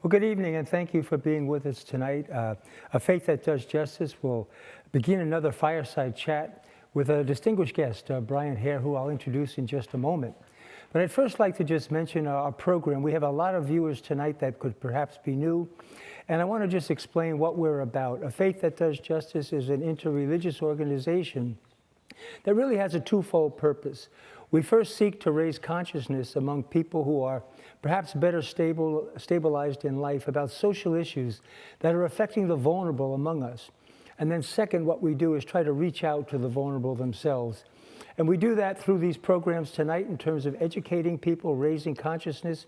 Well, good evening, and thank you for being with us tonight. A Faith That Does Justice will begin another fireside chat with a distinguished guest, Bryan Hehir, who I'll introduce in just a moment. But I'd first like to just mention our program. We have a lot of viewers tonight that could perhaps be new, and I want to just explain what we're about. A Faith That Does Justice is an interreligious organization that really has a twofold purpose. We first seek to raise consciousness among people who are perhaps better stabilized in life about social issues that are affecting the vulnerable among us. And then second, what we do is try to reach out to the vulnerable themselves. And we do that through these programs tonight in terms of educating people, raising consciousness.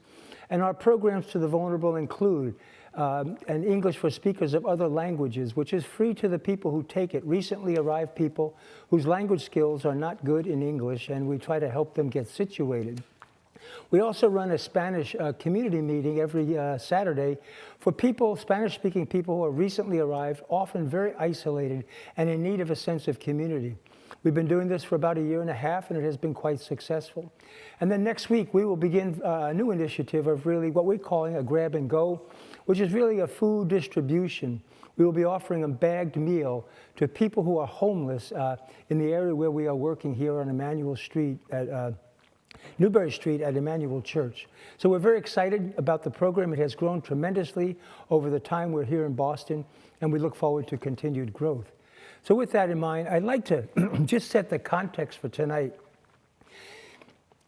And our programs to the vulnerable include an English for speakers of other languages, which is free to the people who take it, recently arrived people whose language skills are not good in English, and we try to help them get situated. We also run a Spanish community meeting every Saturday for people, Spanish-speaking people who are recently arrived, often very isolated and in need of a sense of community. We've been doing this for about a year and a half, and it has been quite successful. And then next week, we will begin a new initiative of really what we're calling a grab and go, which is really a food distribution. We will be offering a bagged meal to people who are homeless in the area where we are working here on Emmanuel Street at Newbury Street at Emmanuel Church. So we're very excited about the program. It has grown tremendously over the time we're here in Boston, and we look forward to continued growth. So with that in mind, I'd like to just set the context for tonight.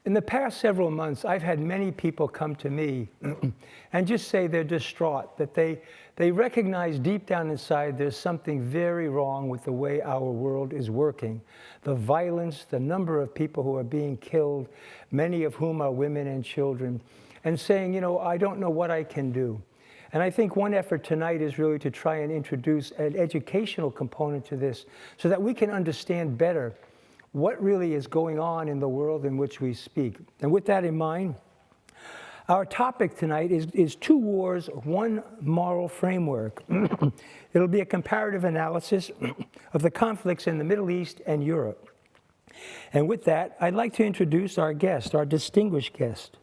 In the past several months, I've had many people come to me and just say they're distraught, that they recognize deep down inside there's something very wrong with the way our world is working. The violence, the number of people who are being killed, many of whom are women and children, and saying, you know, I don't know what I can do. And I think one effort tonight is really to try and introduce an educational component to this so that we can understand better what really is going on in the world in which we speak. And with that in mind, our topic tonight is Two Wars, One Moral Framework. It'll be a comparative analysis of the conflicts in the Middle East and Europe. And with that, I'd like to introduce our guest, our distinguished guest,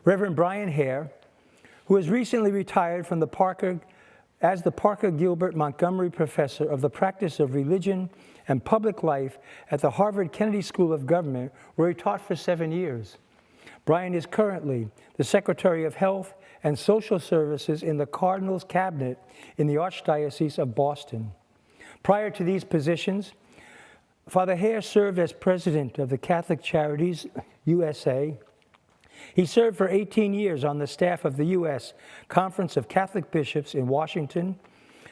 Reverend Bryan Hehir, who has recently retired from the Parker Gilbert Montgomery Professor of the Practice of Religion and Public Life at the Harvard Kennedy School of Government, where he taught for 7 years. Bryan is currently the Secretary of Health and Social Services in the Cardinal's cabinet in the Archdiocese of Boston. Prior to these positions, Father Hehir served as president of the Catholic Charities USA. He served for 18 years on the staff of the U.S. Conference of Catholic Bishops in Washington,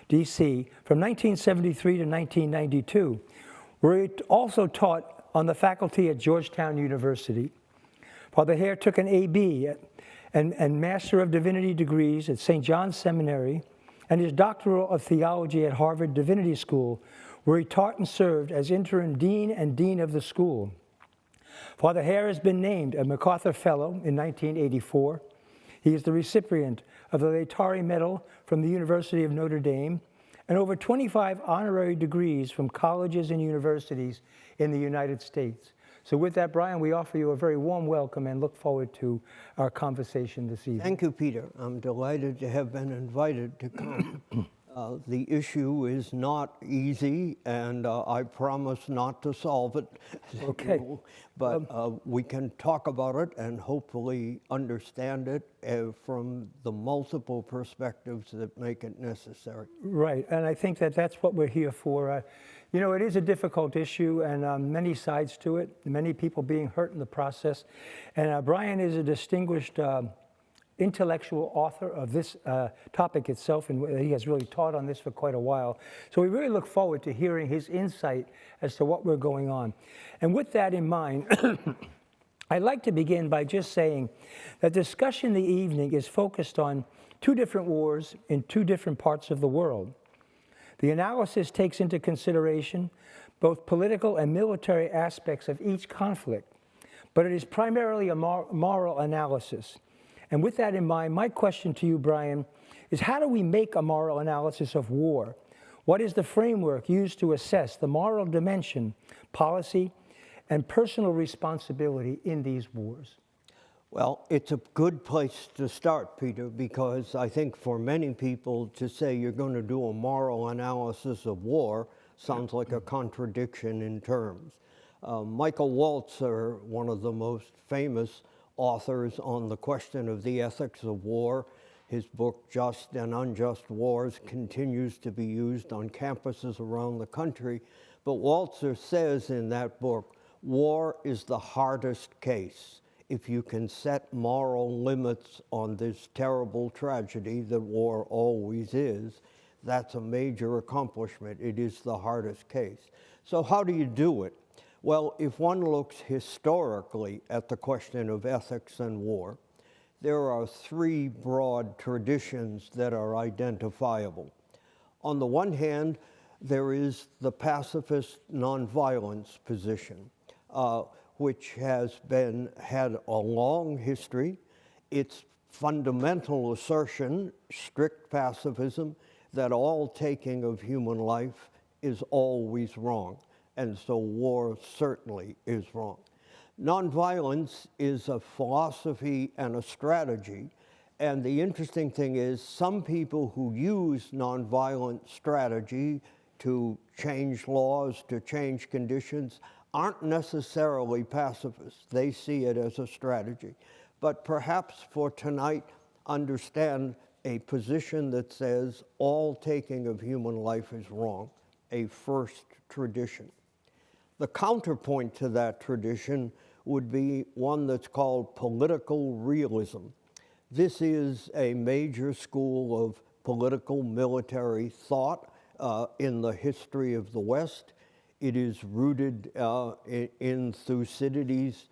D.C. from 1973 to 1992, where he also taught on the faculty at Georgetown University. Father Hehir took an A.B. and Master of Divinity degrees at St. John's Seminary and his Doctoral of Theology at Harvard Divinity School, where he taught and served as interim dean and dean of the school. Father Hehir has been named a MacArthur Fellow in 1984. He is the recipient of the Laetare Medal from the University of Notre Dame and over 25 honorary degrees from colleges and universities in the United States. So with that, Bryan, we offer you a very warm welcome and look forward to our conversation this evening. Thank you, Peter. I'm delighted to have been invited to come. The issue is not easy, and I promise not to solve it. Okay. But we can talk about it and hopefully understand it from the multiple perspectives that make it necessary. Right, and I think that that's what we're here for. You know, it is a difficult issue and many sides to it, many people being hurt in the process. And Bryan is a distinguished intellectual author of this topic itself, and he has really taught on this for quite a while. So we really look forward to hearing his insight as to what we're going on. And with that in mind, I'd like to begin by just saying that discussion this evening is focused on two different wars in two different parts of the world. The analysis takes into consideration both political and military aspects of each conflict, but it is primarily a moral analysis. And with that in mind, my question to you, Bryan, is how do we make a moral analysis of war? What is the framework used to assess the moral dimension, policy, and personal responsibility in these wars? Well, it's a good place to start, Peter, because I think for many people to say you're going to do a moral analysis of war sounds like a contradiction in terms. Michael Walzer, one of the most famous authors on the question of the ethics of war, his book, Just and Unjust Wars, continues to be used on campuses around the country. But Walzer says in that book, war is the hardest case. If you can set moral limits on this terrible tragedy that war always is, that's a major accomplishment. It is the hardest case. So how do you do it? Well, if one looks historically at the question of ethics and war, there are three broad traditions that are identifiable. On the one hand, there is the pacifist nonviolence position, which has had a long history. Its fundamental assertion, strict pacifism, that all taking of human life is always wrong, and so war certainly is wrong. Nonviolence is a philosophy and a strategy, and the interesting thing is some people who use nonviolent strategy to change laws, to change conditions, aren't necessarily pacifists. They see it as a strategy. But perhaps for tonight, understand a position that says all taking of human life is wrong, a first tradition. The counterpoint to that tradition would be one that's called political realism. This is a major school of political military thought in the history of the West. It is rooted in Thucydides'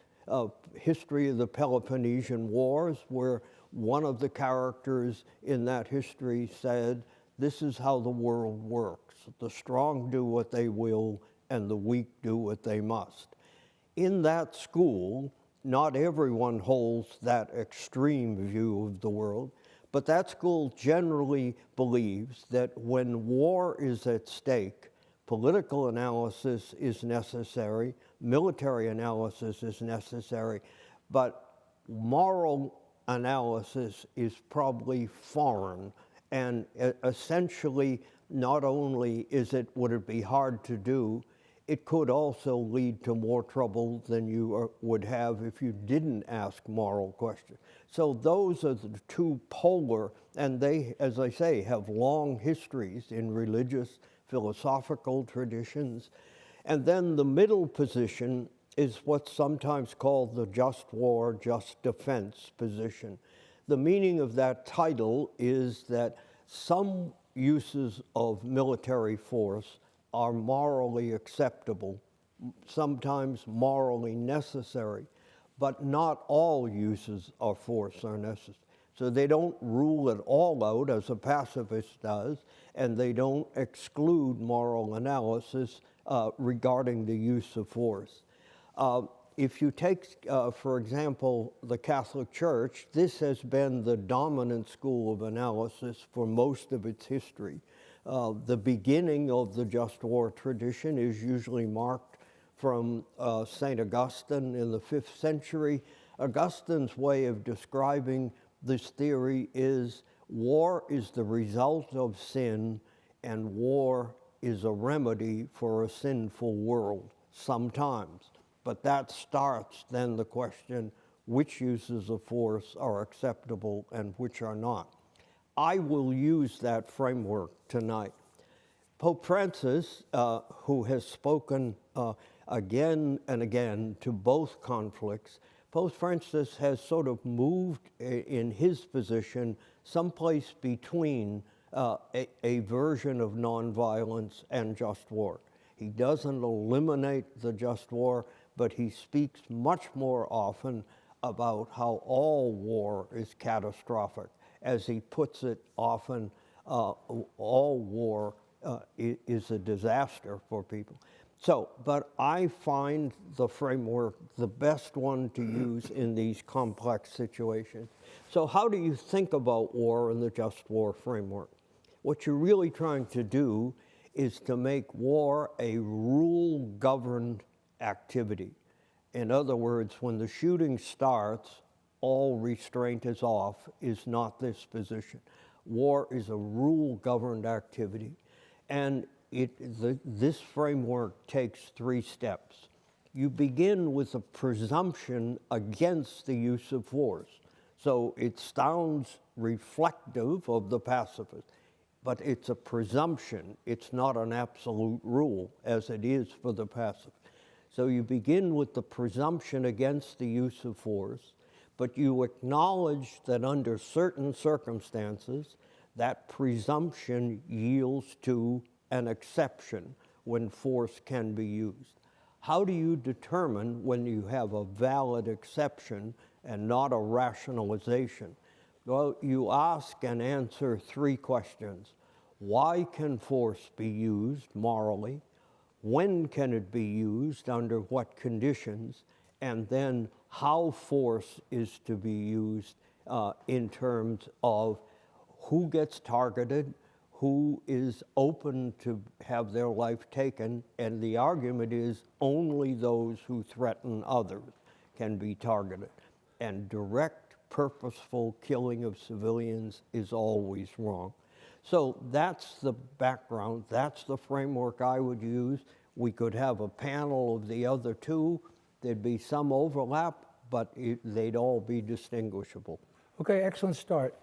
history of the Peloponnesian Wars, where one of the characters in that history said, "This is how the world works. The strong do what they will, and the weak do what they must." In that school, not everyone holds that extreme view of the world, but that school generally believes that when war is at stake, political analysis is necessary, military analysis is necessary, but moral analysis is probably foreign. And essentially, not only would it be hard to do, it could also lead to more trouble than you would have if you didn't ask moral questions. So those are the two polar, and they, as I say, have long histories in religious, philosophical traditions. And then the middle position is what's sometimes called the just war, just defense position. The meaning of that title is that some uses of military force are morally acceptable, sometimes morally necessary, but not all uses of force are necessary. So they don't rule it all out as a pacifist does, and they don't exclude moral analysis regarding the use of force. If you take, for example, the Catholic Church, this has been the dominant school of analysis for most of its history. The beginning of the just war tradition is usually marked from St. Augustine in the 5th century. Augustine's way of describing this theory is war is the result of sin, and war is a remedy for a sinful world sometimes. But that starts then the question, which uses of force are acceptable and which are not. I will use that framework tonight. Pope Francis, who has spoken again and again to both conflicts, Pope Francis has sort of moved in his position someplace between a version of nonviolence and just war. He doesn't eliminate the just war, but he speaks much more often about how all war is catastrophic. As he puts it often, all war is a disaster for people. So, but I find the framework the best one to use in these complex situations. So how do you think about war in the just war framework? What you're really trying to do is to make war a rule-governed activity. In other words, when the shooting starts, all restraint is off is not this position. War is a rule-governed activity, and this framework takes 3 steps. You begin with a presumption against the use of force. So it sounds reflective of the pacifist, but it's a presumption. It's not an absolute rule, as it is for the pacifist. So you begin with the presumption against the use of force, but you acknowledge that under certain circumstances, that presumption yields to an exception when force can be used. How do you determine when you have a valid exception and not a rationalization? Well, you ask and answer 3 questions. Why can force be used morally? When can it be used? Under what conditions? And then how force is to be used in terms of who gets targeted, who is open to have their life taken, and the argument is only those who threaten others can be targeted. And direct, purposeful killing of civilians is always wrong. So that's the background, that's the framework I would use. We could have a panel of the other 2. There'd be some overlap, but they'd all be distinguishable. Okay, excellent start.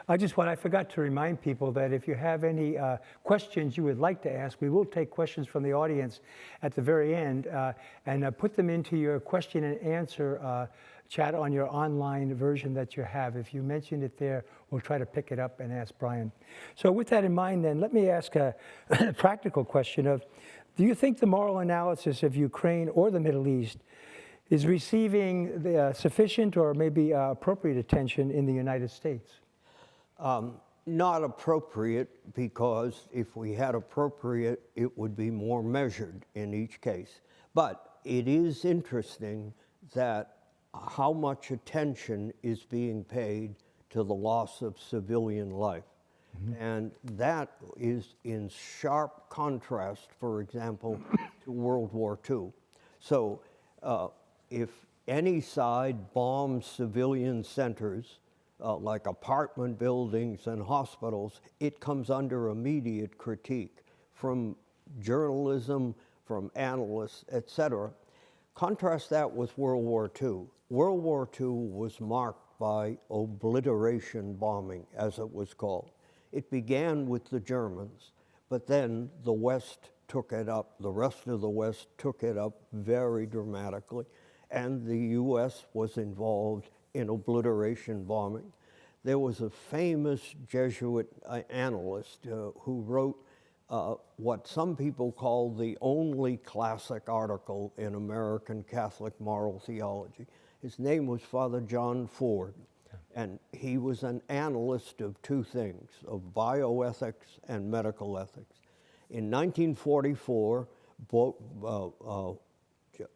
I forgot to remind people that if you have any questions you would like to ask, we will take questions from the audience at the very end and put them into your question and answer chat on your online version that you have. If you mention it there, we'll try to pick it up and ask Bryan. So with that in mind then, let me ask a practical question of, do you think the moral analysis of Ukraine or the Middle East is receiving the sufficient or maybe appropriate attention in the United States? Not appropriate, because if we had appropriate, it would be more measured in each case. But it is interesting that how much attention is being paid to the loss of civilian life. Mm-hmm. And that is in sharp contrast, for example, to World War II. So if any side bombs civilian centers, like apartment buildings and hospitals, it comes under immediate critique from journalism, from analysts, etc. Contrast that with World War II. World War II was marked by obliteration bombing, as it was called. It began with the Germans, but then the West took it up, the rest of the West took it up very dramatically, and the US was involved in obliteration bombing. There was a famous Jesuit analyst who wrote what some people call the only classic article in American Catholic moral theology. His name was Father John Ford, and he was an analyst of 2 things, of bioethics and medical ethics. In 1944,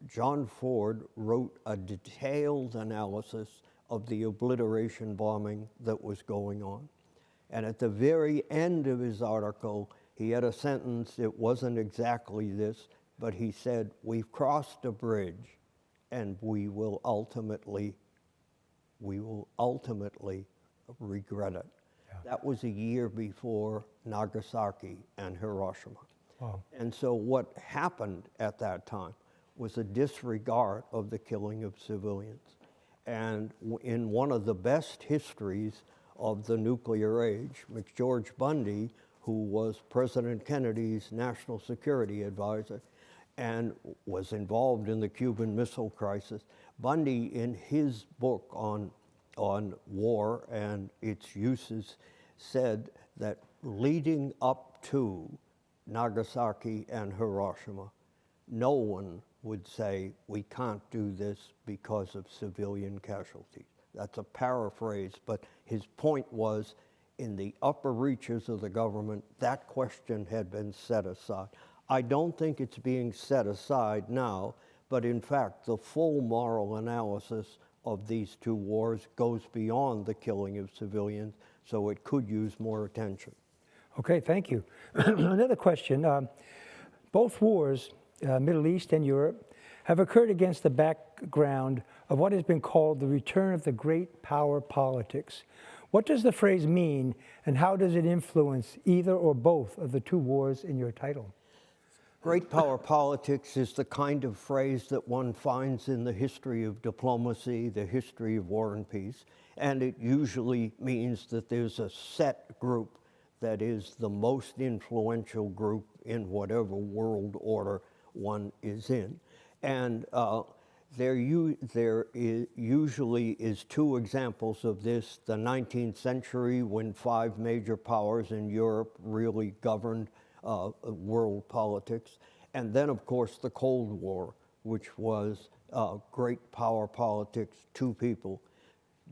John Ford wrote a detailed analysis of the obliteration bombing that was going on. And at the very end of his article, he had a sentence, it wasn't exactly this, but he said, "We've crossed a bridge and we will ultimately regret it." Yeah. That was a year before Nagasaki and Hiroshima. Wow. And so what happened at that time was a disregard of the killing of civilians. And in one of the best histories of the nuclear age, McGeorge Bundy, who was President Kennedy's national security advisor and was involved in the Cuban Missile Crisis, Bundy, in his book on war and its uses, said that leading up to Nagasaki and Hiroshima, no one would say, we can't do this because of civilian casualties. That's a paraphrase, but his point was, in the upper reaches of the government, that question had been set aside. I don't think it's being set aside now, but in fact, the full moral analysis of these 2 wars goes beyond the killing of civilians, so it could use more attention. Okay, thank you. Another question. Both wars, Middle East and Europe, have occurred against the background of what has been called the return of the great power politics. What does the phrase mean, and how does it influence either or both of the two wars in your title? Great power politics is the kind of phrase that one finds in the history of diplomacy, the history of war and peace, and it usually means that there's a set group that is the most influential group in whatever world order one is in. And there usually is two examples of this: the 19th century, when 5 major powers in Europe really governed world politics, and then of course the Cold War, which was great power politics, 2 people,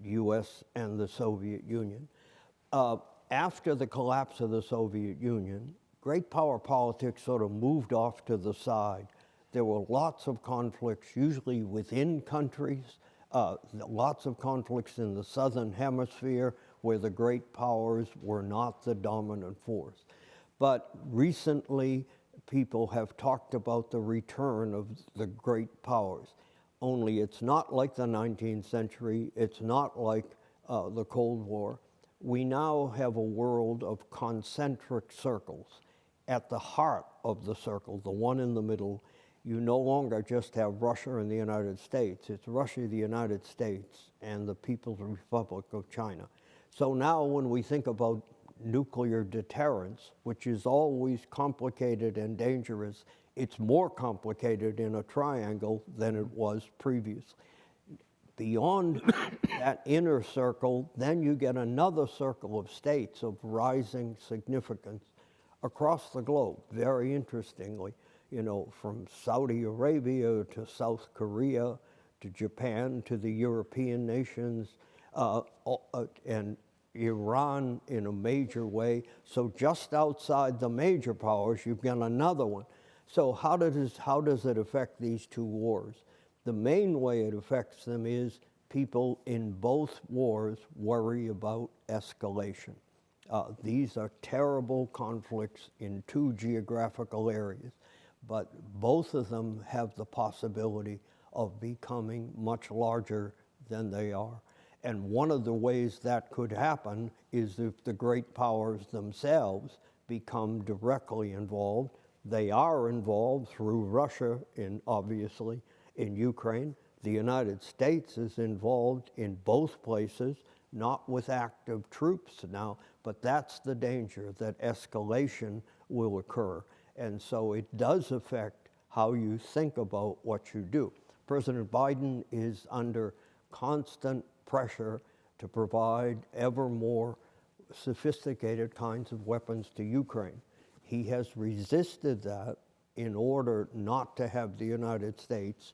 US and the Soviet Union. After the collapse of the Soviet Union, great power politics sort of moved off to the side. There were lots of conflicts, usually within countries, lots of conflicts in the Southern Hemisphere where the great powers were not the dominant force. But recently, people have talked about the return of the great powers. Only it's not like the 19th century, it's not like the Cold War. We now have a world of concentric circles. At the heart of the circle, the one in the middle, you no longer just have Russia and the United States. It's Russia, the United States, and the People's Republic of China. So now when we think about nuclear deterrence, which is always complicated and dangerous, it's more complicated in a triangle than it was previously. Beyond that inner circle, then you get another circle of states of rising significance across the globe, very interestingly, you know, from Saudi Arabia to South Korea to Japan to the European nations and Iran in a major way. So just outside the major powers, you've got another one. So how does it affect these two wars? The main way it affects them is people in both wars worry about escalation. These are terrible conflicts in 2 geographical areas, but both of them have the possibility of becoming much larger than they are. And one of the ways that could happen is if the great powers themselves become directly involved. They are involved through Russia, obviously, in Ukraine. The United States is involved in both places, not with active troops now, but that's the danger, that escalation will occur. And so it does affect how you think about what you do. President Biden is under constant pressure to provide ever more sophisticated kinds of weapons to Ukraine. He has resisted that in order not to have the United States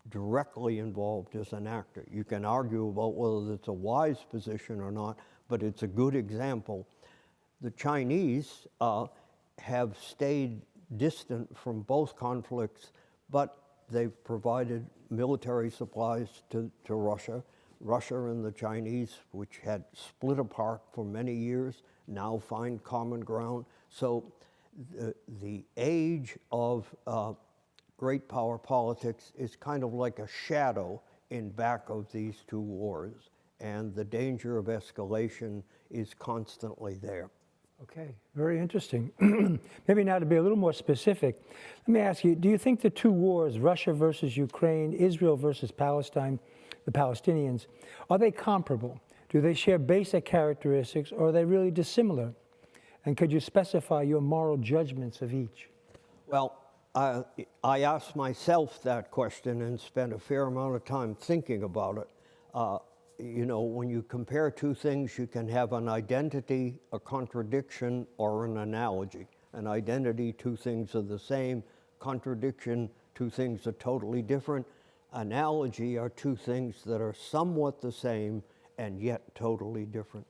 directly involved as an actor. You can argue about whether it's a wise position or not, but it's a good example. The Chinese have stayed distant from both conflicts, but they've provided military supplies to Russia. Russia and the Chinese, which had split apart for many years, now find common ground. So the age of great power politics is kind of like a shadow in back of these two wars, and the danger of escalation is constantly there. Okay, very interesting. Maybe now to be a little more specific, let me ask you, do you think the two wars, Russia versus Ukraine, Israel versus Palestine, the Palestinians, are they comparable? Do they share basic characteristics, or are they really dissimilar? And could you specify your moral judgments of each? Well, I asked myself that question and spent a fair amount of time thinking about it. You know, when you compare two things, you can have an identity, a contradiction, or an analogy. An identity, two things are the same. Contradiction, two things are totally different. Analogy are two things that are somewhat the same and yet totally different.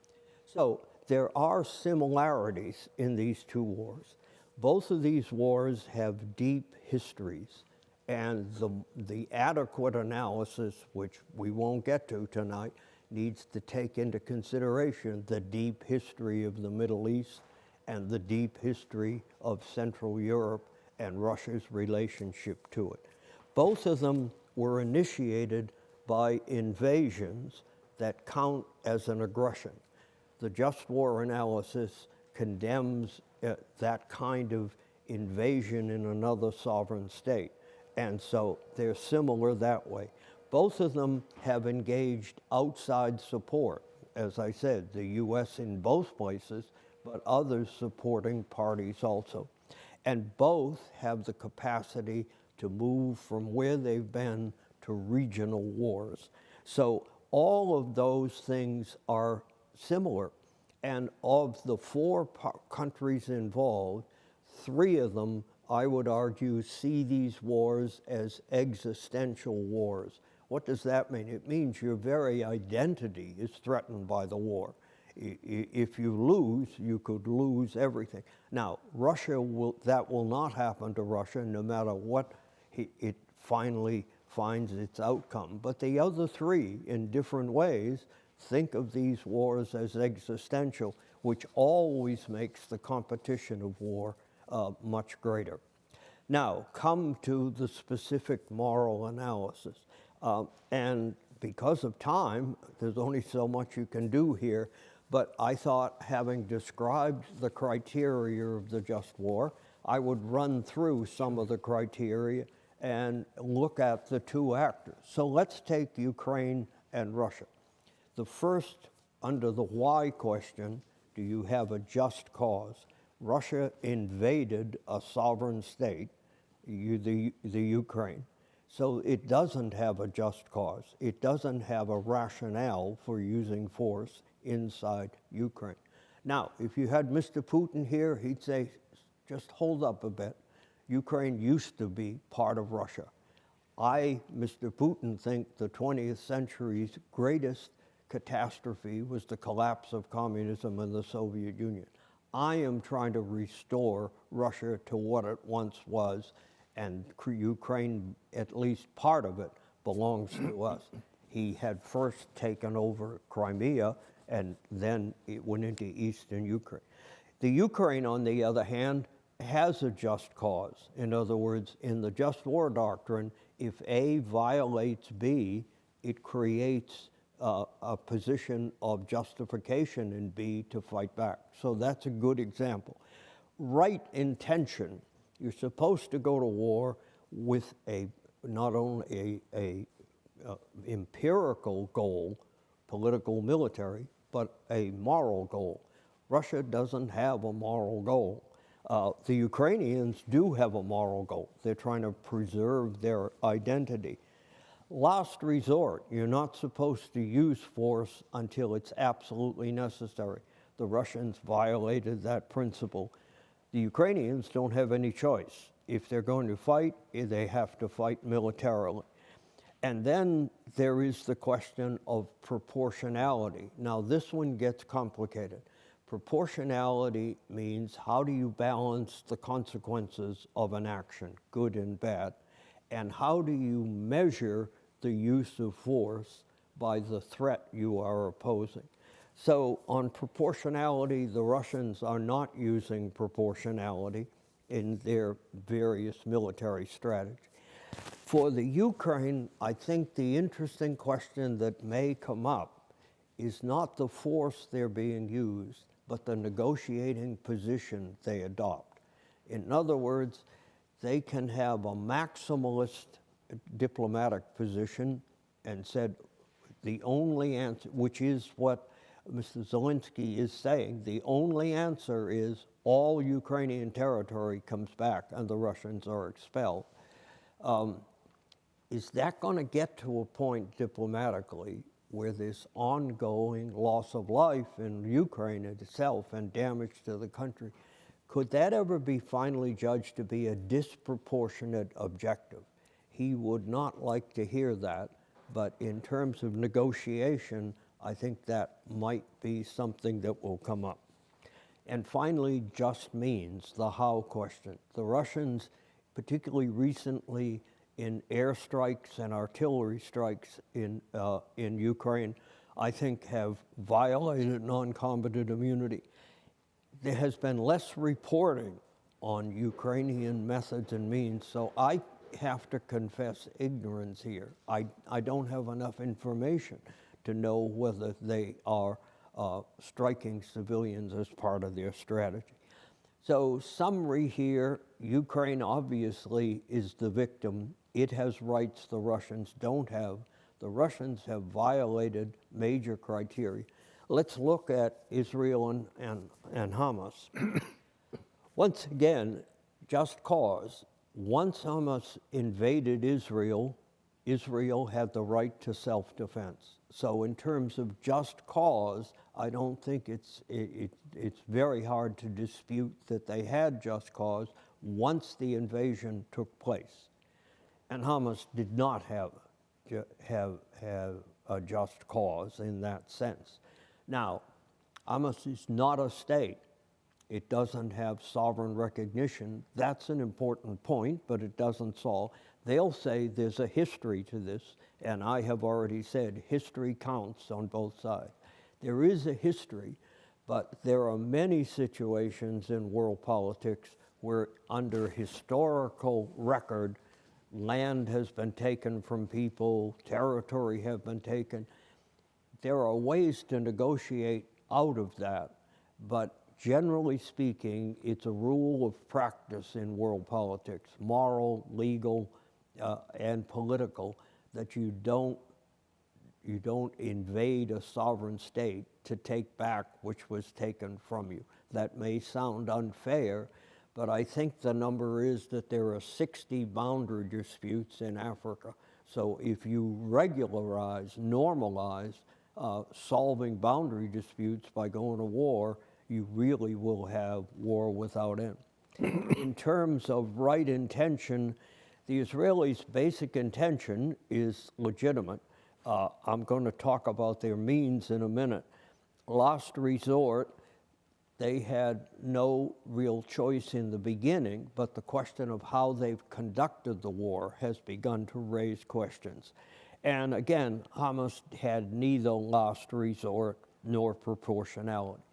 So there are similarities in these two wars. Both of these wars have deep histories, and the adequate analysis, which we won't get to tonight, needs to take into consideration the deep history of the Middle East and the deep history of Central Europe and Russia's relationship to it. Both of them were initiated by invasions that count as an aggression. The just war analysis condemns that kind of invasion in another sovereign state. And so they're similar that way. Both of them have engaged outside support, as I said, the US in both places, but others supporting parties also. And both have the capacity to move from where they've been to regional wars. So all of those things are similar. And of the four countries involved, 3 of them, I would argue, see these wars as existential wars. What does that mean? It means your very identity is threatened by the war. If you lose, you could lose everything. Now, that will not happen to Russia, no matter what it finally finds its outcome. But the other 3, in different ways, think of these wars as existential, which always makes the competition of war much greater. Now, come to the specific moral analysis. And because of time, there's only so much you can do here, but I thought, having described the criteria of the just war, I would run through some of the criteria and look at the 2 actors. So let's take Ukraine and Russia. The first, under the why question, do you have a just cause? Russia invaded a sovereign state, the Ukraine. So it doesn't have a just cause. It doesn't have a rationale for using force inside Ukraine. Now, if you had Mr. Putin here, he'd say, just hold up a bit. Ukraine used to be part of Russia. I, Mr. Putin, think the 20th century's greatest catastrophe was the collapse of communism in the Soviet Union. I am trying to restore Russia to what it once was, and Ukraine, at least part of it, belongs to us. He had first taken over Crimea, and then it went into eastern Ukraine. The Ukraine, on the other hand, has a just cause. In other words, in the just war doctrine, if A violates B, it creates a position of justification in B to fight back. So that's a good example. Right intention. You're supposed to go to war with not only a empirical goal, political, military, but a moral goal. Russia doesn't have a moral goal. The Ukrainians do have a moral goal. They're trying to preserve their identity. Last resort, you're not supposed to use force until it's absolutely necessary. The Russians violated that principle. The Ukrainians don't have any choice. If they're going to fight, they have to fight militarily. And then there is the question of proportionality. Now, this one gets complicated. Proportionality means, how do you balance the consequences of an action, good and bad? And how do you measure the use of force by the threat you are opposing? So on proportionality, the Russians are not using proportionality in their various military strategies. For the Ukraine, I think the interesting question that may come up is not the force they're being used, but the negotiating position they adopt. In other words, they can have a maximalist diplomatic position and said the only answer, which is what Mr. Zelensky is saying, the only answer is all Ukrainian territory comes back and the Russians are expelled. Is that going to get to a point diplomatically where this ongoing loss of life in Ukraine itself and damage to the country, could that ever be finally judged to be a disproportionate objective? He would not like to hear that, but in terms of negotiation, I think that might be something that will come up. And finally, just means, the how question. The Russians, particularly recently in airstrikes and artillery strikes in Ukraine, I think have violated non-combatant immunity. There has been less reporting on Ukrainian methods and means, so I have to confess ignorance here. I don't have enough information to know whether they are striking civilians as part of their strategy. So summary here, Ukraine obviously is the victim. It has rights the Russians don't have. The Russians have violated major criteria. Let's look at Israel and Hamas. Once again, just cause. Once Hamas invaded Israel, Israel had the right to self-defense. So in terms of just cause, I don't think it's very hard to dispute that they had just cause once the invasion took place. And Hamas did not have a just cause in that sense. Now, Hamas is not a state. It doesn't have sovereign recognition. That's an important point, but it doesn't solve. They'll say there's a history to this, and I have already said history counts on both sides. There is a history, but there are many situations in world politics where under historical record, land has been taken from people, territory have been taken. There are ways to negotiate out of that, but generally speaking, it's a rule of practice in world politics, moral, legal, and political, that you don't invade a sovereign state to take back which was taken from you. That may sound unfair, but I think the number is that there are 60 boundary disputes in Africa. So if you regularize, normalize solving boundary disputes by going to war, you really will have war without end. In terms of right intention, the Israelis' basic intention is legitimate. I'm going to talk about their means in a minute. Last resort, they had no real choice in the beginning, but the question of how they've conducted the war has begun to raise questions. And again, Hamas had neither last resort nor proportionality.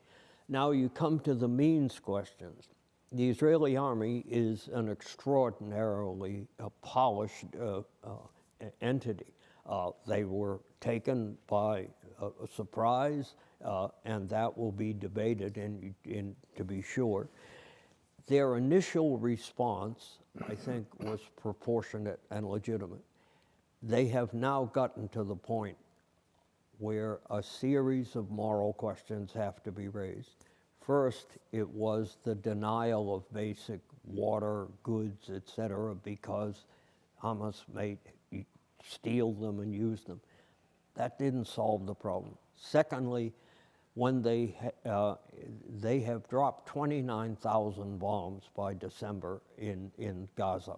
Now you come to the means questions. The Israeli army is an extraordinarily polished entity. They were taken by a surprise, and that will be debated to be sure. Their initial response, I think, was proportionate and legitimate. They have now gotten to the point where a series of moral questions have to be raised. First, it was the denial of basic water, goods, etc., because Hamas may steal them and use them. That didn't solve the problem. Secondly, when they have dropped 29,000 bombs by December in Gaza.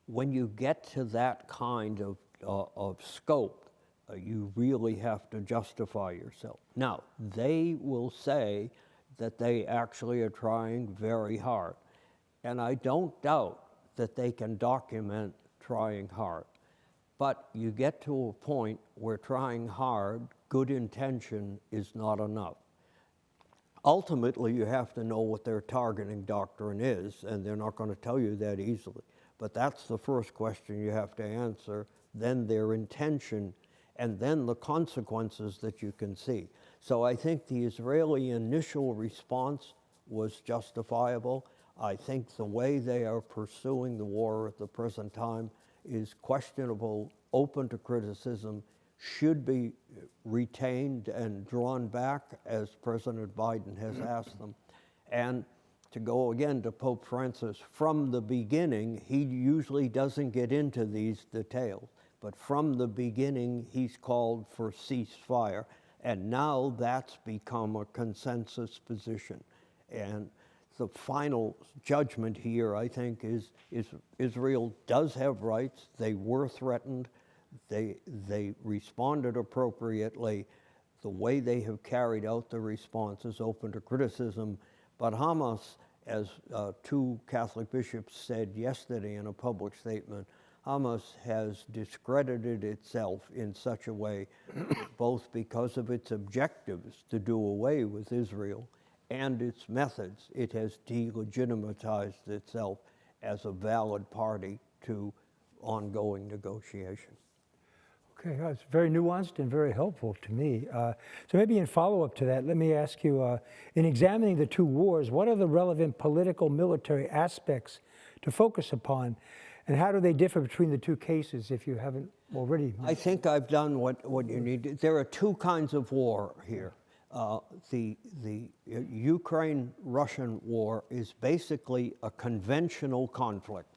When you get to that kind of scope, you really have to justify yourself. Now, they will say that they actually are trying very hard, and I don't doubt that they can document trying hard. But you get to a point where trying hard, good intention is not enough. Ultimately, you have to know what their targeting doctrine is, and they're not going to tell you that easily. But that's the first question you have to answer, then their intention, and then the consequences that you can see. So I think the Israeli initial response was justifiable. I think the way they are pursuing the war at the present time is questionable, open to criticism, should be retained and drawn back as President Biden has asked them. And to go again to Pope Francis, from the beginning, he usually doesn't get into these details, but from the beginning, he's called for ceasefire. And now that's become a consensus position. And the final judgment here, I think, is Israel does have rights. They were threatened. They responded appropriately. The way they have carried out the response is open to criticism. But Hamas, as two Catholic bishops said yesterday in a public statement, Hamas has discredited itself in such a way, both because of its objectives to do away with Israel and its methods. It has delegitimized itself, as a valid party to ongoing negotiation. Okay, it's very nuanced and very helpful to me. So maybe in follow-up to that, let me ask you, in examining the two wars, what are the relevant political military aspects to focus upon, and how do they differ between the two cases, if you haven't already? I think I've done what you need. There are two kinds of war here. The Ukraine-Russian war is basically a conventional conflict,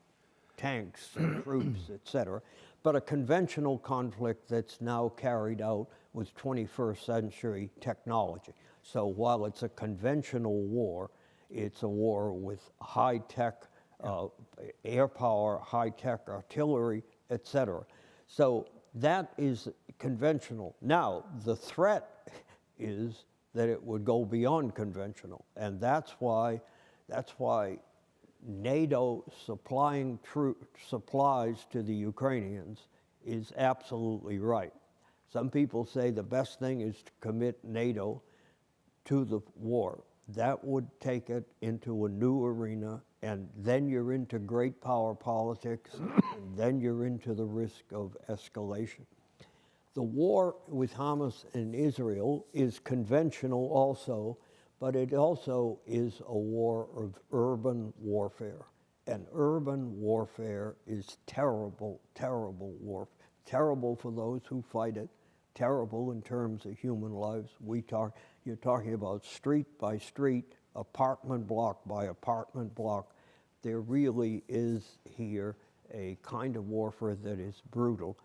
tanks and troops, etc., but a conventional conflict that's now carried out with 21st century technology. So while it's a conventional war, it's a war with high-tech air power, high-tech artillery, etc. So that is conventional. Now, the threat is that it would go beyond conventional, and that's why NATO supplying supplies to the Ukrainians is absolutely right. Some people say the best thing is to commit NATO to the war. That would take it into a new arena, and then you're into great power politics, and then you're into the risk of escalation. The war with Hamas and Israel is conventional also, but it also is a war of urban warfare. And urban warfare is terrible, terrible warfare. Terrible for those who fight it, terrible in terms of human lives. You're talking about street by street, apartment block by apartment block. There really is here a kind of warfare that is brutal.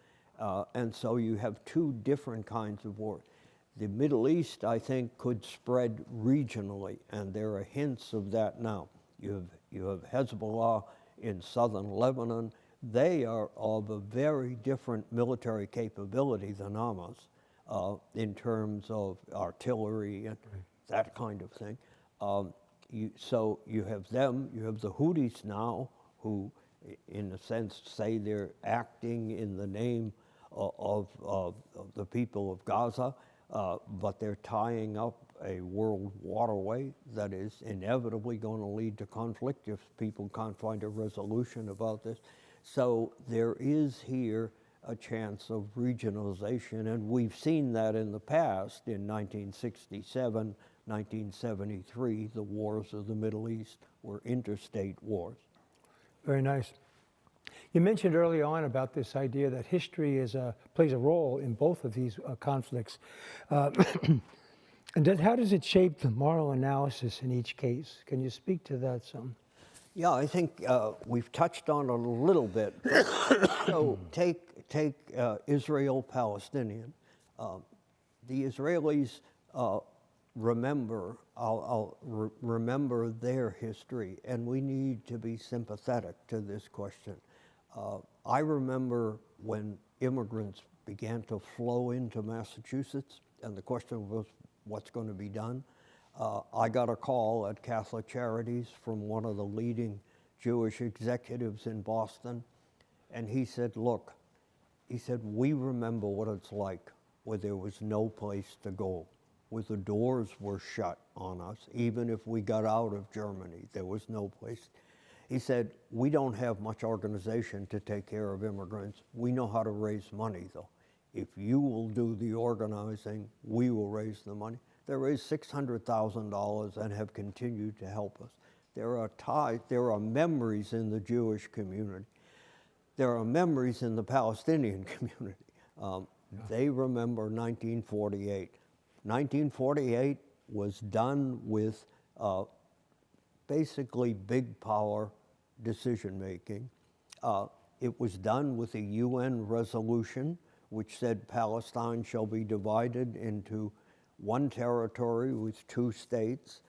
And so you have two different kinds of war. The Middle East, I think, could spread regionally, and there are hints of that now. You have Hezbollah in southern Lebanon. They are of a very different military capability than Hamas in terms of artillery and that kind of thing. So you have them, you have the Houthis now, who in a sense say they're acting in the name of the people of Gaza, but they're tying up a world waterway that is inevitably going to lead to conflict if people can't find a resolution about this. So there is here a chance of regionalization, and we've seen that in the past. In 1967, 1973, the wars of the Middle East were interstate wars. Very nice. You mentioned early on about this idea that history plays a role in both of these conflicts. And how does it shape the moral analysis in each case? Can you speak to that some? Yeah, I think we've touched on it a little bit. So take Israel-Palestinian. The Israelis remember their history, and we need to be sympathetic to this question. I remember when immigrants began to flow into Massachusetts, and the question was, what's going to be done? I got a call at Catholic Charities from one of the leading Jewish executives in Boston, and he said, look, we remember what it's like where there was no place to go, where the doors were shut on us. Even if we got out of Germany, there was no place. He said, we don't have much organization to take care of immigrants. We know how to raise money, though. If you will do the organizing, we will raise the money. They raised $600,000 and have continued to help us. There are memories in the Jewish community. There are memories in the Palestinian community. They remember 1948. 1948 was done with basically big power decision-making. It was done with a UN resolution which said Palestine shall be divided into one territory with two states.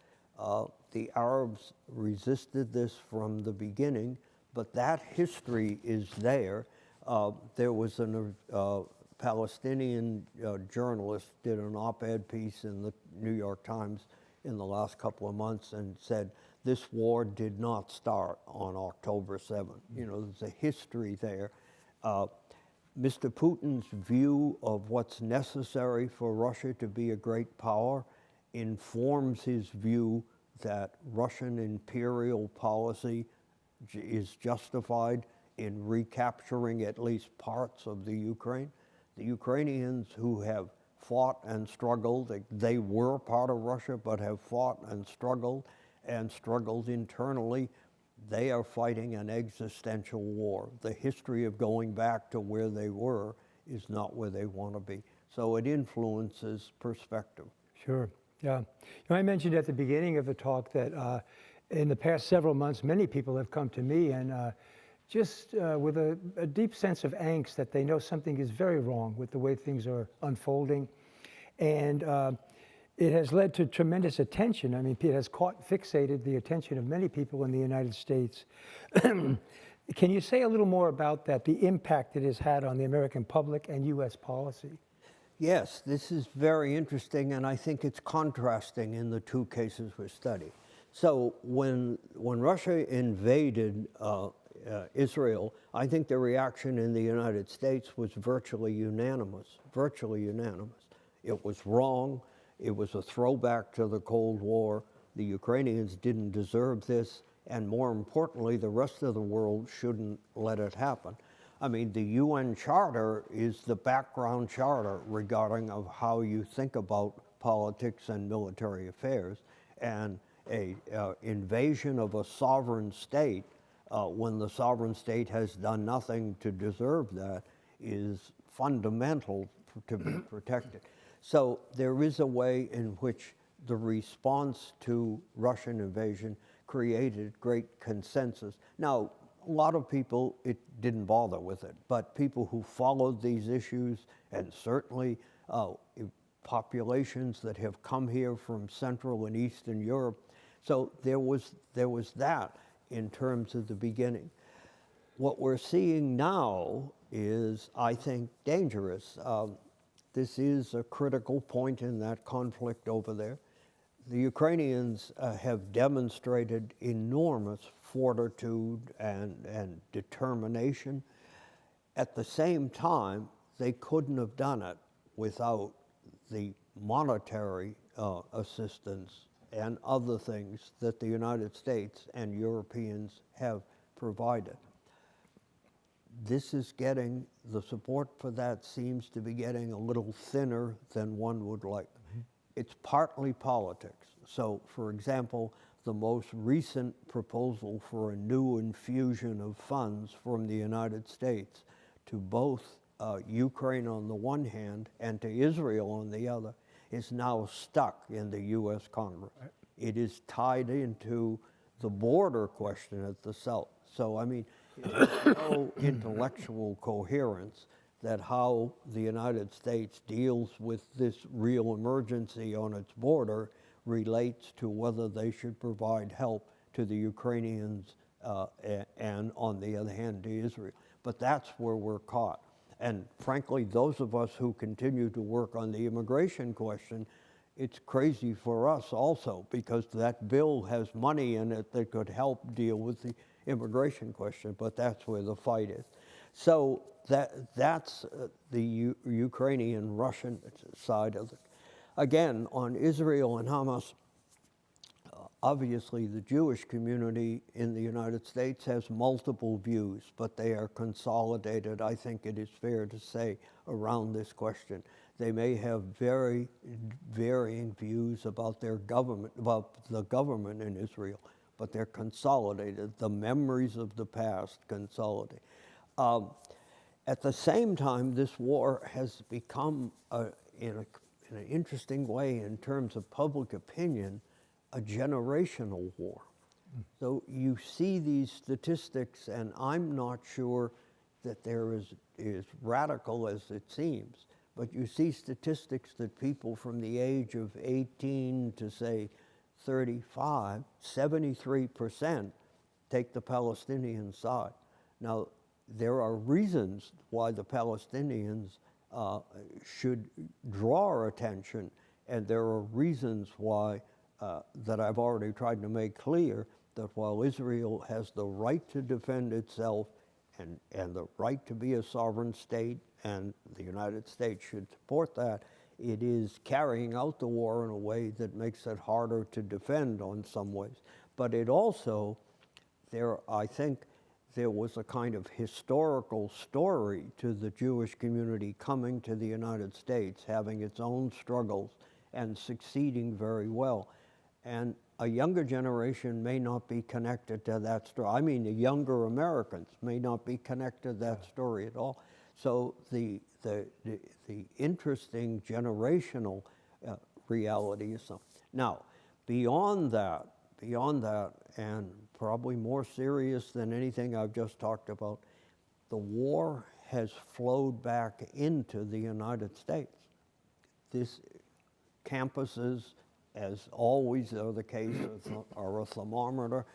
The Arabs resisted this from the beginning, but that history is there. There was a Palestinian journalist did an op-ed piece in the New York Times in the last couple of months and said, this war did not start on October 7th. You know, there's a history there. Mr. Putin's view of what's necessary for Russia to be a great power informs his view that Russian imperial policy is justified in recapturing at least parts of the Ukraine. The Ukrainians who have fought and struggled, they were part of Russia, but have fought and struggled internally. They are fighting an existential war. The history of going back to where they were is not where they want to be. So it influences perspective. Sure, yeah. You know, I mentioned at the beginning of the talk that in the past several months, many people have come to me and just with a deep sense of angst that they know something is very wrong with the way things are unfolding. And it has led to tremendous attention. I mean, it has fixated the attention of many people in the United States. Can you say a little more about that, the impact it has had on the American public and U.S. policy? Yes, this is very interesting, and I think it's contrasting in the two cases we study. So when Russia invaded Israel, I think the reaction in the United States was virtually unanimous, It was wrong. It was a throwback to the Cold War. The Ukrainians didn't deserve this, and more importantly, the rest of the world shouldn't let it happen. I mean, the UN Charter is the background charter regarding of how you think about politics and military affairs, and a invasion of a sovereign state when the sovereign state has done nothing to deserve that is fundamental to be protected. So there is a way in which the response to Russian invasion created great consensus. Now, a lot of people, it didn't bother with it, but people who followed these issues, and certainly populations that have come here from Central and Eastern Europe, so there was that in terms of the beginning. What we're seeing now is, I think, dangerous. This is a critical point in that conflict over there. The Ukrainians have demonstrated enormous fortitude and determination. At the same time, they couldn't have done it without the monetary assistance and other things that the United States and Europeans have provided. This is getting, the support for that seems to be getting a little thinner than one would like. It's partly politics. So, for example, the most recent proposal for a new infusion of funds from the United States to both Ukraine on the one hand and to Israel on the other is now stuck in the U.S. Congress. It is tied into the border question at the South. So, I mean, there's no intellectual coherence that how the United States deals with this real emergency on its border relates to whether they should provide help to the Ukrainians and, on the other hand, to Israel. But that's where we're caught. And frankly, those of us who continue to work on the immigration question, it's crazy for us also, because that bill has money in it that could help deal with the immigration question, but that's where the fight is. So that's the Ukrainian-Russian side of it. Again, on Israel and Hamas, obviously the Jewish community in the United States has multiple views, but they are consolidated, I think it is fair to say, around this question. They may have very varying views about their government, about the government in Israel, but they're consolidated. The memories of the past consolidate. At the same time, this war has become, in an interesting way in terms of public opinion, a generational war. So you see these statistics, and I'm not sure that they're as radical as it seems, but you see statistics that people from the age of 18 to, say, 35, 73% take the Palestinian side. Now, there are reasons why the Palestinians should draw our attention, and there are reasons why that I've already tried to make clear, that while Israel has the right to defend itself and the right to be a sovereign state, and the United States should support that, it is carrying out the war in a way that makes it harder to defend on some ways. But it also, I think there was a kind of historical story to the Jewish community coming to the United States, having its own struggles and succeeding very well. And a younger generation may not be connected to that story. I mean, the younger Americans may not be connected to that story at all. So the interesting generational reality is something. Now, beyond that, and probably more serious than anything I've just talked about, the war has flowed back into the United States. This campuses, as always are the case, are a thermometer,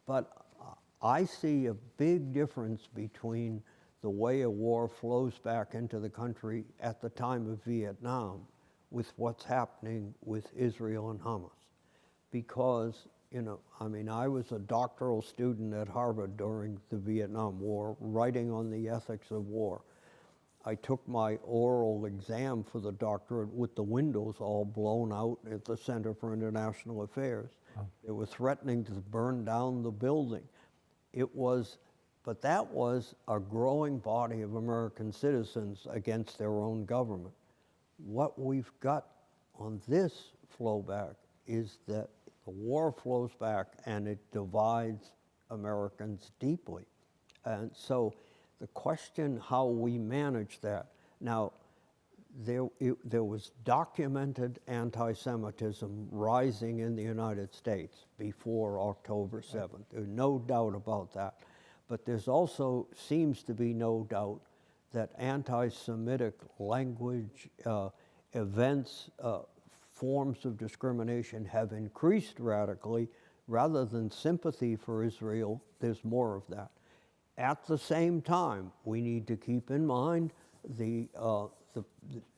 but I see a big difference between the way a war flows back into the country at the time of Vietnam with what's happening with Israel and Hamas. Because, you know, I mean, I was a doctoral student at Harvard during the Vietnam War, writing on the ethics of war. I took my oral exam for the doctorate with the windows all blown out at the Center for International Affairs. Wow. They were threatening to burn down the building. But that was a growing body of American citizens against their own government. What we've got on this flowback is that the war flows back and it divides Americans deeply. And so the question how we manage that. Now, there was documented anti-Semitism rising in the United States before October 7th. There's no doubt about that. But there's also seems to be no doubt that anti-Semitic language, events, forms of discrimination have increased radically. Rather than sympathy for Israel, there's more of that. At the same time, we need to keep in mind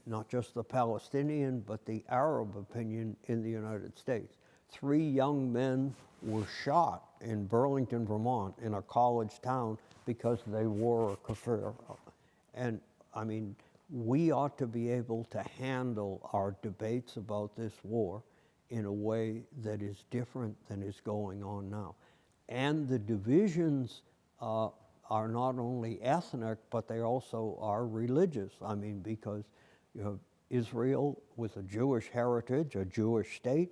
not just the Palestinian, but the Arab opinion in the United States. 3 young men were shot in Burlington, Vermont, in a college town because they wore a kafir. And I mean, we ought to be able to handle our debates about this war in a way that is different than is going on now. And the divisions are not only ethnic, but they also are religious. I mean, because you have Israel with a Jewish heritage, a Jewish state.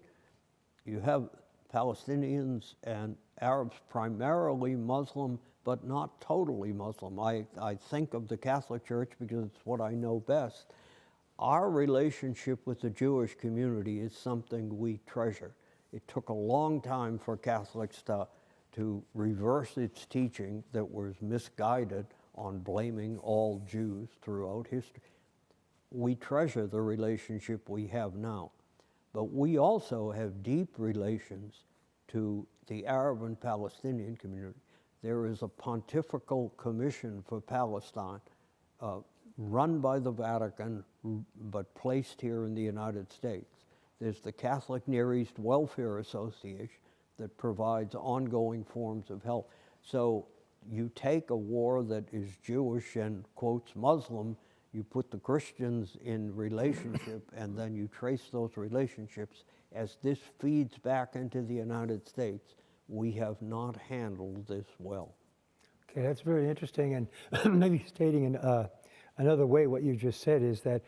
You have Palestinians and Arabs primarily Muslim, but not totally Muslim. I think of the Catholic Church because it's what I know best. Our relationship with the Jewish community is something we treasure. It took a long time for Catholics to reverse its teaching that was misguided on blaming all Jews throughout history. We treasure the relationship we have now. But we also have deep relations to the Arab and Palestinian community. There is a Pontifical Commission for Palestine run by the Vatican, but placed here in the United States. There's the Catholic Near East Welfare Association that provides ongoing forms of help. So you take a war that is Jewish and quotes Muslim, you put the Christians in relationship, and then you trace those relationships. As this feeds back into the United States, we have not handled this well. Okay, that's very interesting. And maybe stating in another way what you just said is that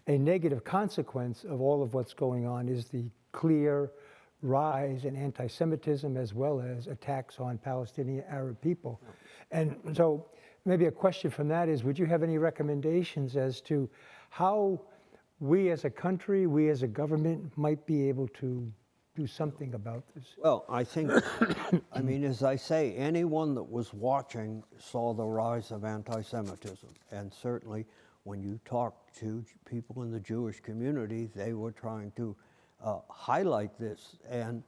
a negative consequence of all of what's going on is the clear rise in anti-Semitism as well as attacks on Palestinian Arab people. And so maybe a question from that is, would you have any recommendations as to how we as a country, we as a government might be able to do something about this? Well, I think, I mean, as I say, anyone that was watching saw the rise of anti-Semitism. And certainly when you talk to people in the Jewish community, they were trying to highlight this. And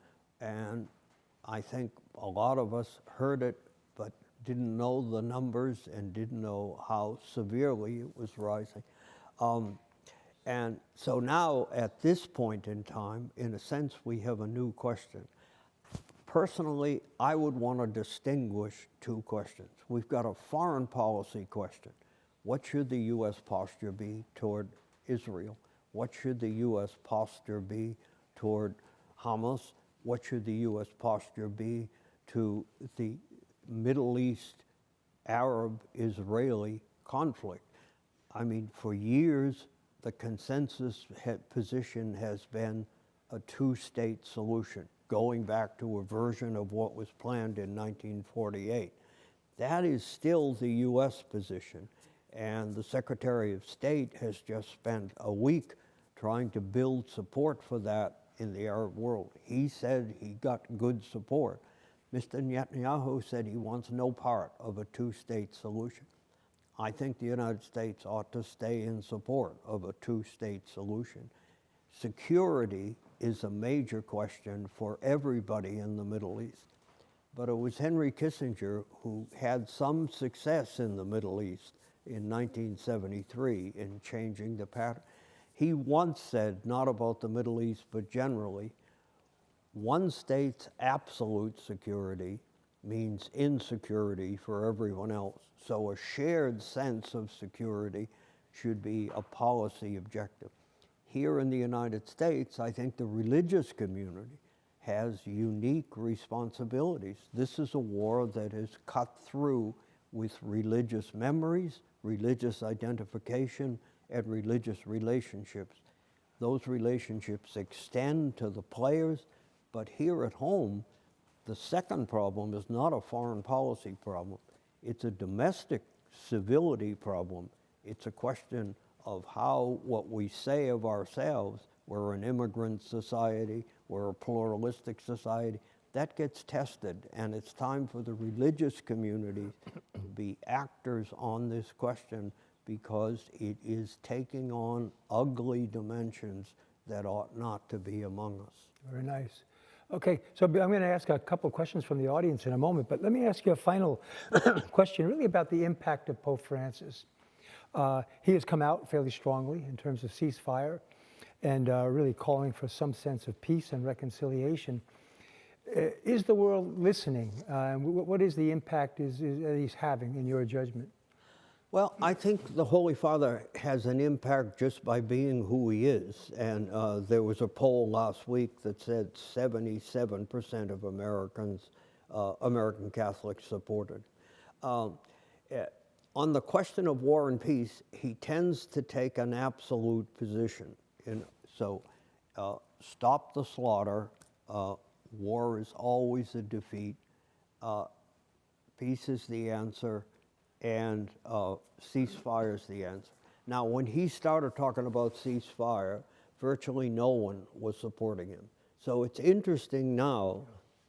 I think a lot of us heard it, but didn't know the numbers and didn't know how severely it was rising. And so now, at this point in time, in a sense, we have a new question. Personally, I would want to distinguish 2 questions. We've got a foreign policy question. What should the U.S. posture be toward Israel? What should the U.S. posture be toward Hamas? What should the U.S. posture be to the Middle East Arab-Israeli conflict. I mean, for years, the consensus position has been a two-state solution, going back to a version of what was planned in 1948. That is still the U.S. position, and the Secretary of State has just spent a week trying to build support for that in the Arab world. He said he got good support. Mr. Netanyahu said he wants no part of a two-state solution. I think the United States ought to stay in support of a two-state solution. Security is a major question for everybody in the Middle East. But it was Henry Kissinger who had some success in the Middle East in 1973 in changing the pattern. He once said, not about the Middle East, but generally, one state's absolute security means insecurity for everyone else. So a shared sense of security should be a policy objective. Here in the United States, I think the religious community has unique responsibilities. This is a war that is cut through with religious memories, religious identification, and religious relationships. Those relationships extend to the players, but here at home, the second problem is not a foreign policy problem. It's a domestic civility problem. It's a question of how what we say of ourselves, we're an immigrant society, we're a pluralistic society, that gets tested, and it's time for the religious community to be actors on this question because it is taking on ugly dimensions that ought not to be among us. Very nice. Okay, so I'm going to ask a couple questions from the audience in a moment, but let me ask you a final question really about the impact of Pope Francis. He has come out fairly strongly in terms of ceasefire and really calling for some sense of peace and reconciliation. Is the world listening? What is the impact that he's having in your judgment? Well, I think the Holy Father has an impact just by being who he is. And there was a poll last week that said 77% of Americans, American Catholics supported. On the question of war and peace, he tends to take an absolute position. So stop the slaughter. War is always a defeat. Peace is the answer. And ceasefire is the answer. Now, when he started talking about ceasefire, virtually no one was supporting him. So it's interesting now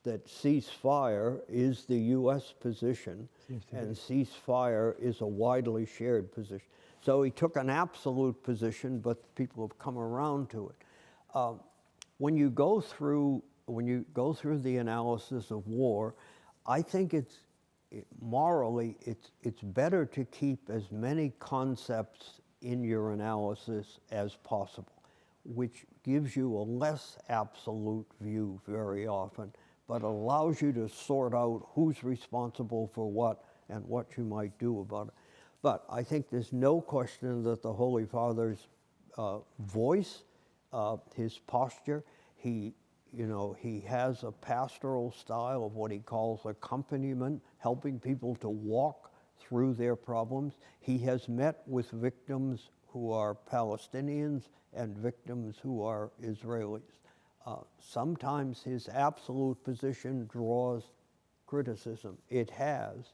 that ceasefire is the U.S. position, and ceasefire is a widely shared position. So he took an absolute position, but people have come around to it. When you go through the analysis of war, I think morally, it's better to keep as many concepts in your analysis as possible, which gives you a less absolute view very often, but allows you to sort out who's responsible for what and what you might do about it. But I think there's no question that the Holy Father's voice, his posture, he has a pastoral style of what he calls accompaniment, helping people to walk through their problems. He has met with victims who are Palestinians and victims who are Israelis. Sometimes his absolute position draws criticism. It has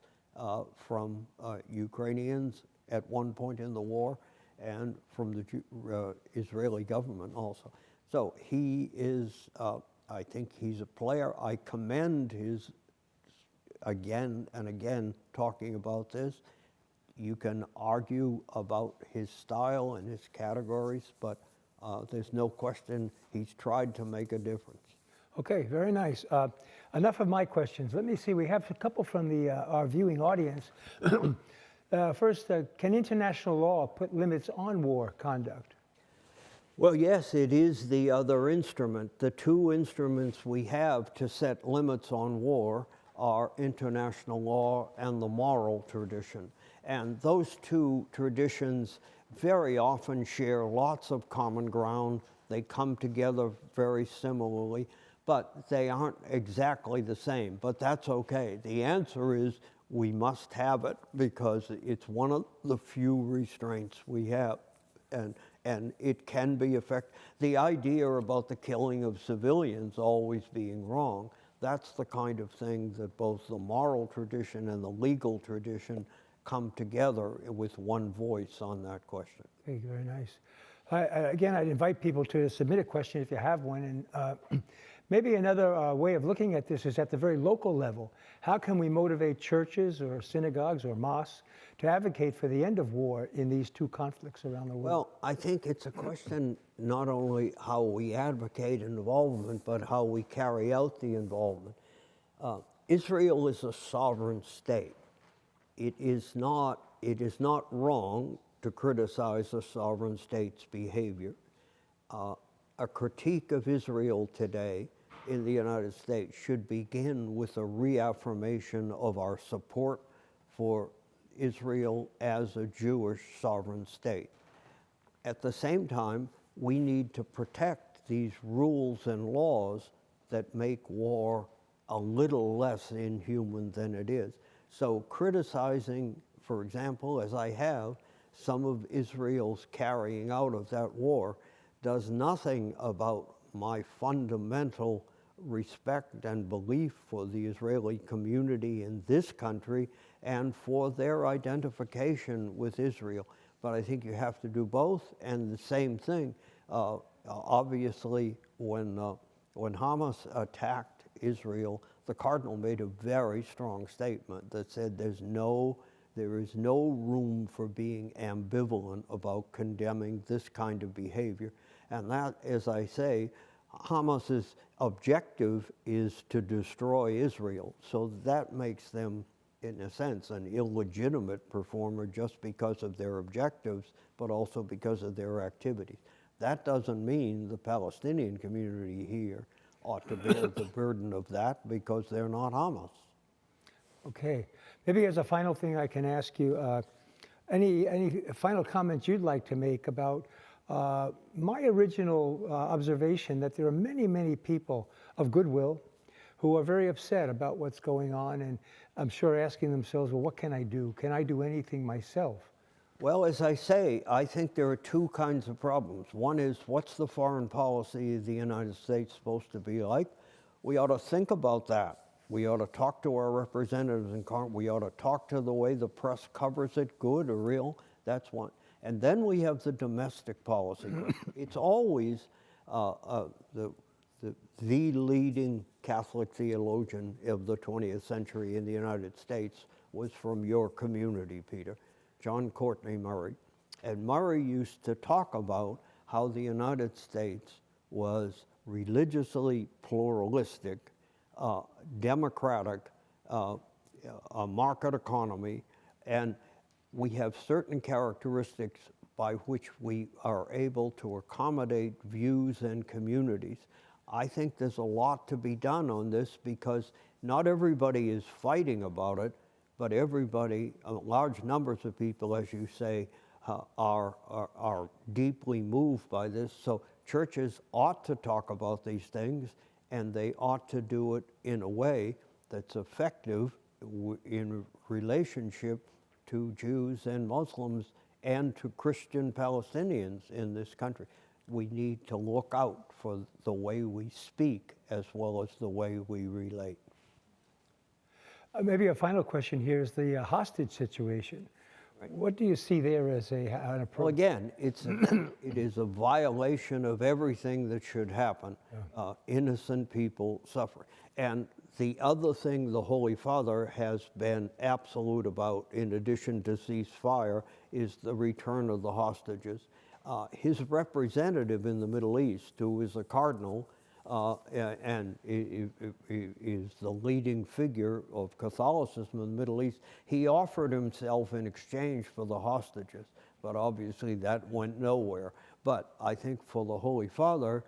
from Ukrainians at one point in the war and from the Israeli government also. So he is, I think he's a player. I commend his, again and again, talking about this. You can argue about his style and his categories, but there's no question he's tried to make a difference. Okay, very nice. Enough of my questions. Let me see, we have a couple from our viewing audience. First, can international law put limits on war conduct? Well, yes, it is the other instrument. The two instruments we have to set limits on war are international law and the moral tradition. And those two traditions very often share lots of common ground. They come together very similarly. but they aren't exactly the same. But that's okay. The answer is we must have it because it's one of the few restraints we have, and it can be effective. The idea about the killing of civilians always being wrong, that's the kind of thing that both the moral tradition and the legal tradition come together with one voice on that question. Okay, very nice. Again, I'd invite people to submit a question if you have one. And maybe another way of looking at this is at the very local level. How can we motivate churches or synagogues or mosques to advocate for the end of war in these two conflicts around the world? Well, I think it's a question not only how we advocate involvement, but how we carry out the involvement. Israel is a sovereign state. It is not wrong to criticize a sovereign state's behavior. A critique of Israel today in the United States should begin with a reaffirmation of our support for Israel as a Jewish sovereign state. At the same time, we need to protect these rules and laws that make war a little less inhuman than it is. So criticizing, for example, as I have, some of Israel's carrying out of that war does nothing about my fundamental respect and belief for the Israeli community in this country and for their identification with Israel. But I think you have to do both, and the same thing. Obviously, when Hamas attacked Israel, the Cardinal made a very strong statement that said there is no room for being ambivalent about condemning this kind of behavior. And that, as I say, Hamas's objective is to destroy Israel. So that makes them, in a sense, an illegitimate performer just because of their objectives, but also because of their activities. That doesn't mean the Palestinian community here ought to bear the burden of that because they're not Hamas. Okay. Maybe as a final thing I can ask you, any final comments you'd like to make about my original observation that there are many, many people of goodwill who are very upset about what's going on, and I'm sure asking themselves, well, what can I do? Can I do anything myself? Well, as I say, I think there are two kinds of problems. One is, what's the foreign policy of the United States supposed to be like? We ought to think about that. We ought to talk to our representatives in Congress. We ought to talk to the way the press covers it, good or real. That's one. And then we have the domestic policy. It's always the leading Catholic theologian of the 20th century in the United States was from your community, Peter, John Courtney Murray. And Murray used to talk about how the United States was religiously pluralistic, democratic, a market economy, and we have certain characteristics by which we are able to accommodate views and communities. I think there's a lot to be done on this because not everybody is fighting about it, but everybody, large numbers of people, as you say, are deeply moved by this. So churches ought to talk about these things, and they ought to do it in a way that's effective in relationship to Jews and Muslims and to Christian Palestinians in this country. We need to look out for the way we speak as well as the way we relate. Maybe a final question here is the hostage situation. Right. What do you see there as an approach? Well, again, it is a violation of everything that should happen. Yeah. Innocent people suffer. And the other thing the Holy Father has been absolute about, in addition to ceasefire, is the return of the hostages. His representative in the Middle East, who is a cardinal, and is the leading figure of Catholicism in the Middle East, he offered himself in exchange for the hostages, but obviously that went nowhere. But I think for the Holy Father,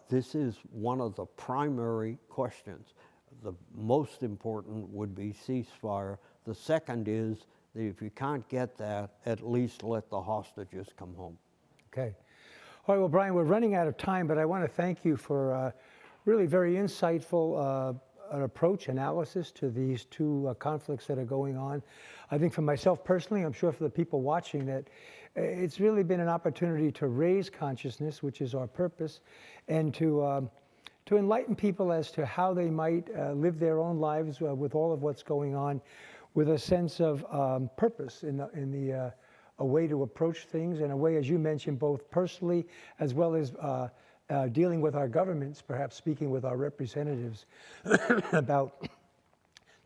this is one of the primary questions. The most important would be ceasefire. The second is that if you can't get that, at least let the hostages come home. Okay. All right, well, Bryan, we're running out of time, but I want to thank you for really very insightful an approach, analysis to these two conflicts that are going on. I think for myself personally, I'm sure for the people watching, that it's really been an opportunity to raise consciousness, which is our purpose, and to enlighten people as to how they might live their own lives with all of what's going on, with a sense of purpose in a way to approach things, and a way, as you mentioned, both personally as well as dealing with our governments, perhaps speaking with our representatives about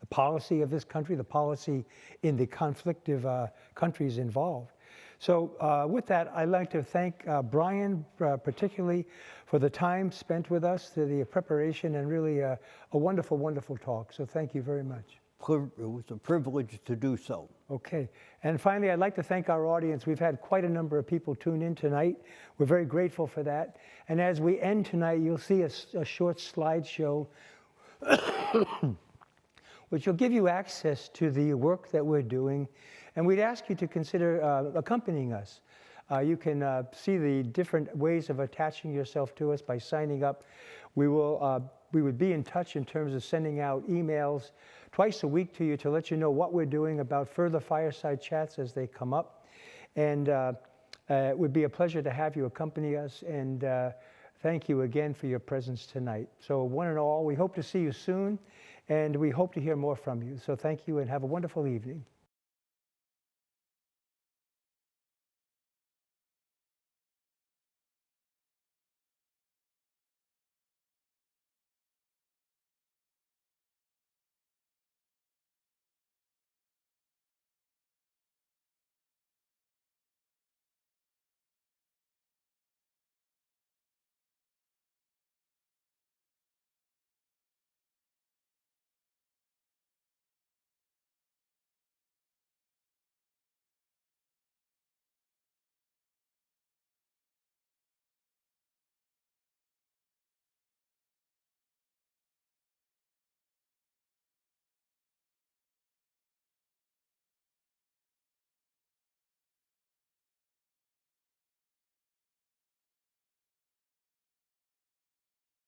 the policy of this country, the policy in the conflictive countries involved. So with that, I'd like to thank Bryan particularly for the time spent with us, to the preparation, and really a wonderful, wonderful talk. So thank you very much. It was a privilege to do so. Okay. And finally, I'd like to thank our audience. We've had quite a number of people tune in tonight. We're very grateful for that. And as we end tonight, you'll see a short slideshow which will give you access to the work that we're doing. And we'd ask you to consider accompanying us. You can see the different ways of attaching yourself to us by signing up. We would be in touch in terms of sending out emails twice a week to you to let you know what we're doing about further fireside chats as they come up. And it would be a pleasure to have you accompany us. And thank you again for your presence tonight. So one and all, we hope to see you soon, and we hope to hear more from you. So thank you, and have a wonderful evening.